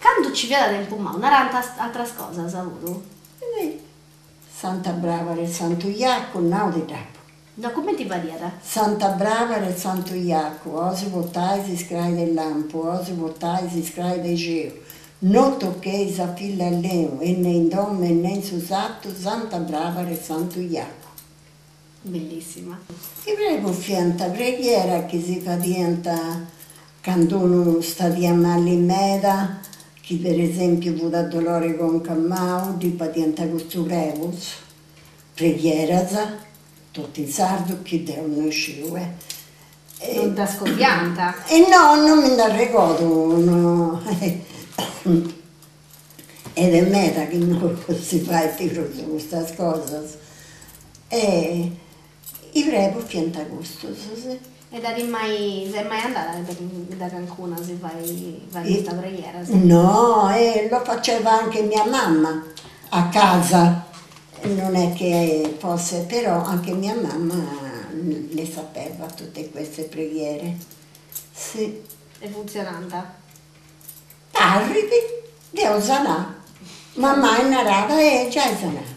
Quando ci vede tempo ma un'altra cosa ha avuto? Santa Barbara e Santo Iacco, non di tempo. No, come ti va a dire? Santa Barbara e Santo Iacco, o si portai si scrai del lampo, o si portai si scrai del geo. Non tocchei sa figlia a leo, e né in donna e né in susatto, Santa Barbara e Santo Iacco. Bellissima. E prego fianta preghiera che si fa diventa quando uno sta di male in meda, che per esempio vuole dolore con cammao, di diventa questo rebus, preghiera, tutto in sardo che devono uscire. Non da scopianta. E no, non mi da ricordo, no. Ed è meta che non si fa il tiro su queste cose. E i prego fianta questo, sì. E da di mai, sei mai andata da Cancun se vai questa preghiera? Sì? No, lo faceva anche mia mamma a casa, non è che fosse, però anche mia mamma le sapeva tutte queste preghiere. Sì. È funzionante? Arrivi, Dio sanà, mamma è narrata e già è sanà.